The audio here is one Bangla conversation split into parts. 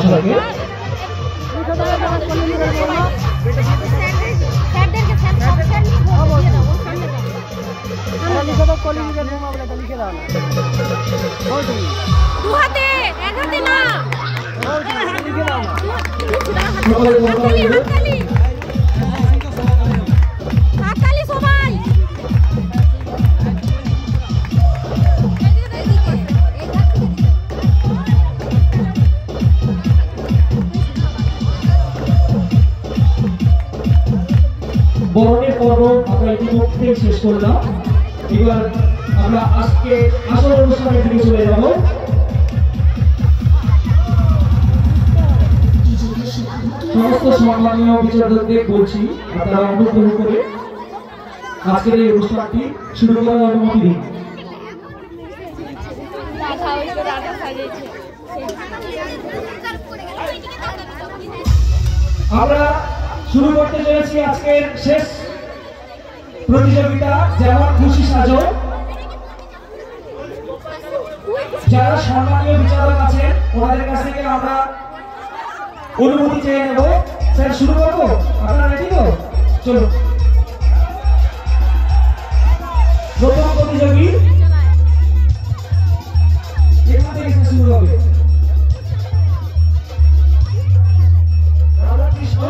সবাইকে। বরণের পর্ব আমরা ইতিমধ্যে শেষ করলাম। এবার আমরা আজকে আসল অনুষ্ঠানের দিকে চলে যাব। সমস্ত সম্মানীয় বিচারকদের বলছি আপনারা অনুগ্রহ করে আজকের এই অনুষ্ঠানটি শুরু করার অনুমতি দিন। আমরা শুরু করতে চলেছি আজকের শেষ প্রতিযোগিতা, যেমন খুশি সাজো। যারা সম্মানীয় বিচারক আছেন ওনাদের কাছ থেকে আমরা অনুমতি চেয়ে নেব। স্যার শুরু করবো, আপনারা রেডি তো? চলো, প্রথম প্রতিযোগী এখান থেকে শুরু হবে। রাধাকৃষ্ণ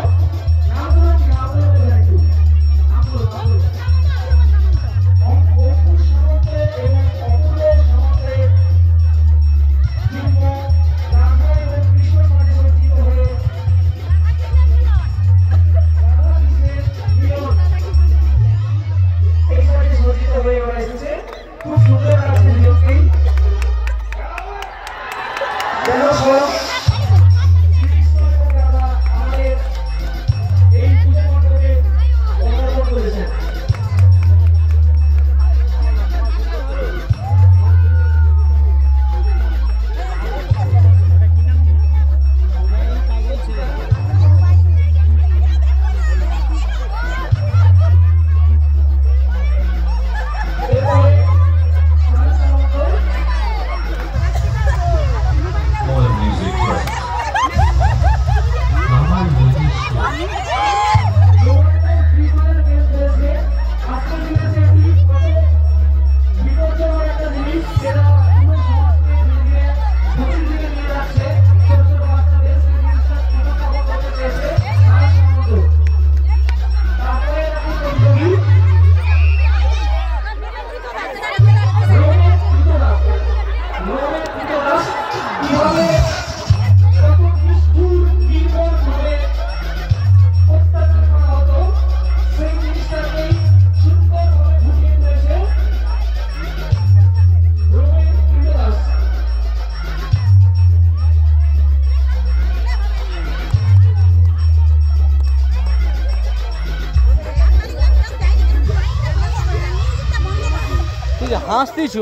হাসতে ছু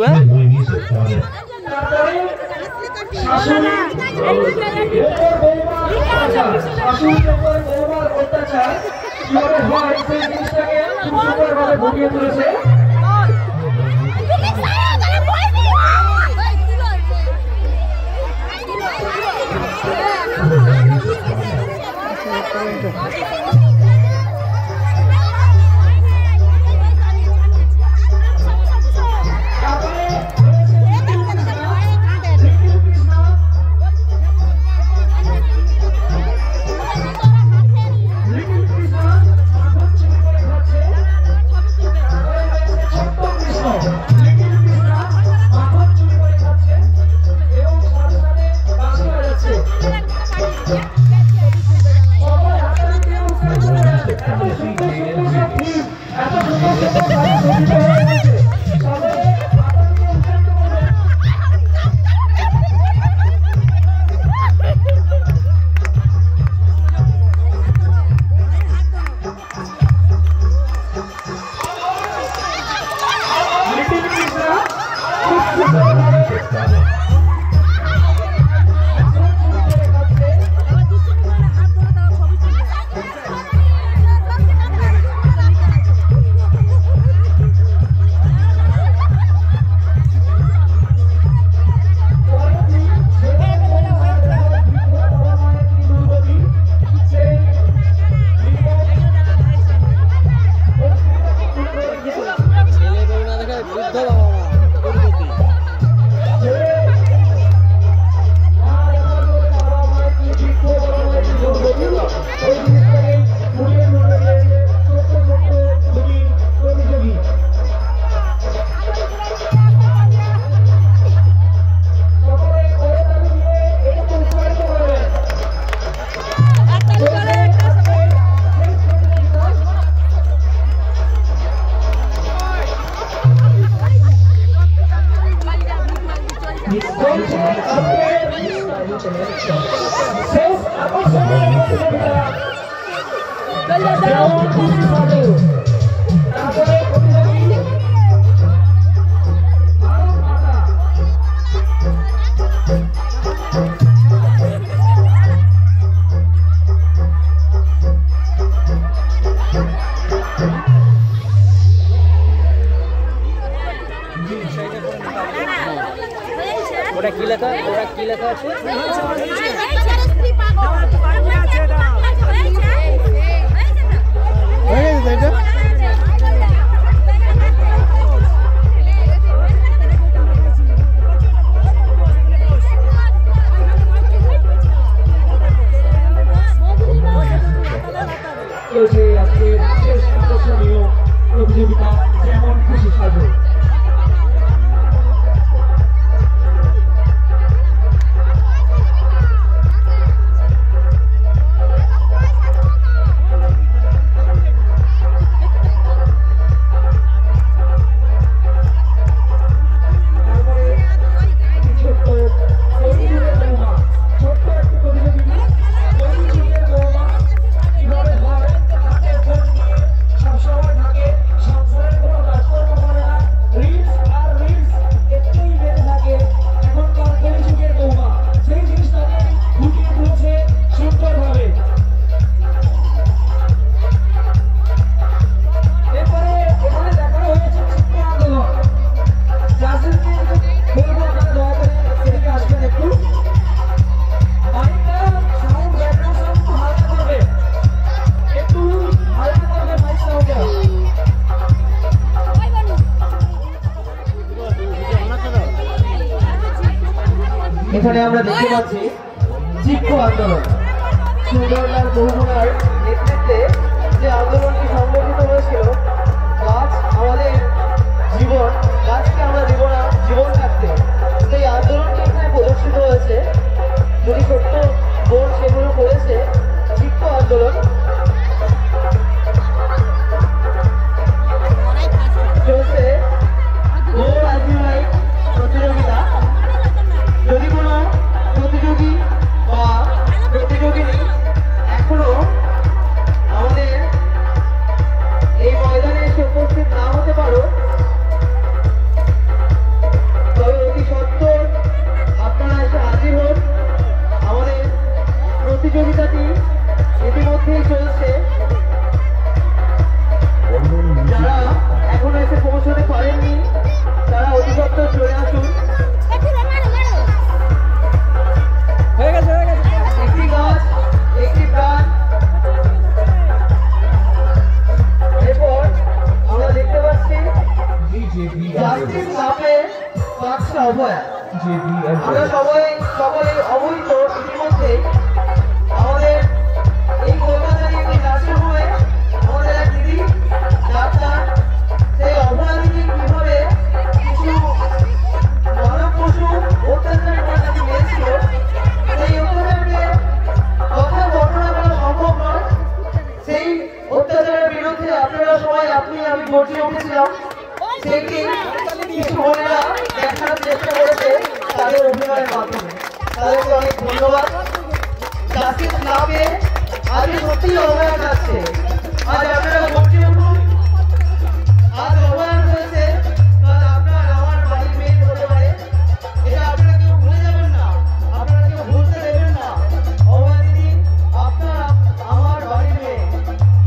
আকর্ষণীয় প্রতিযোগিতা যেমন খুশি সাজো। তারপরে প্রতিযোগী মানব মাতা। ওটা কি লেখা আছে? চলছে আজকে শেষ আকর্ষণীয় প্রতিযোগিতা যেমন খুশি সাজো। এখানে আমরা দেখতে পাচ্ছি চিক্কো আন্দোলন। সুন্দরলাল বহুগুণার নেতৃত্বে যে আন্দোলনটি সংগঠিত হয়েছিল, গাছ আমাদের জীবন, গাছকে আমরা দেব না জীবন থাকতে, সেই আন্দোলনটি এখানে প্রদর্শিত হয়েছে। যদি ছোট্ট বোন সেগুলো করেছে চিক্কো আন্দোলন। চলছে প্রতিযোগিতা। যদি কোনো প্রতিযোগী বা প্রতিযোগিনী এখনো আমাদের এই ময়দানে এসে উপস্থিত না হতে পারো, তবে অতি সত্বর আপনারা এসে হাজির হন। আমাদের প্রতিযোগিতাটি ইতিমধ্যেই চলছে। যারা এখনো এসে পৌঁছতে পারেননি তারা অতি সত্বর চলে আসুন। একটি গাছ, একটি প্রাণ। এরপর আমরা দেখতে পাচ্ছি জাস্টিস ক্লাবে পাঁচটা অভয়া। আমরা সকলে অবহিত ইতিমধ্যে আমাদের এই কলকাতার একটি নার্সিংহোমে আমাদের এক দিদি ডাক্তার, সেই অভয়া দিদি কিভাবে কিছু মানব পশু অত্যাচার করে তাকে মেরেছিল, সেই অত্যাচারকে কথা বর্ণনা করা সম্ভব নয়। সেই অত্যাচারের বিরুদ্ধে আপনারা সবাই আপনি আমি গর্জে উঠেছিলাম। সেইটি কিছু বোনেরা দেখানোর চেষ্টা করেছে তাদের অভিনয়ের মাধ্যমে। তাদেরকে অনেক ধন্যবাদ। জাস্টিস ক্লাবে আজ সত্যিই অভয়া যাচ্ছে। আজ আপনারা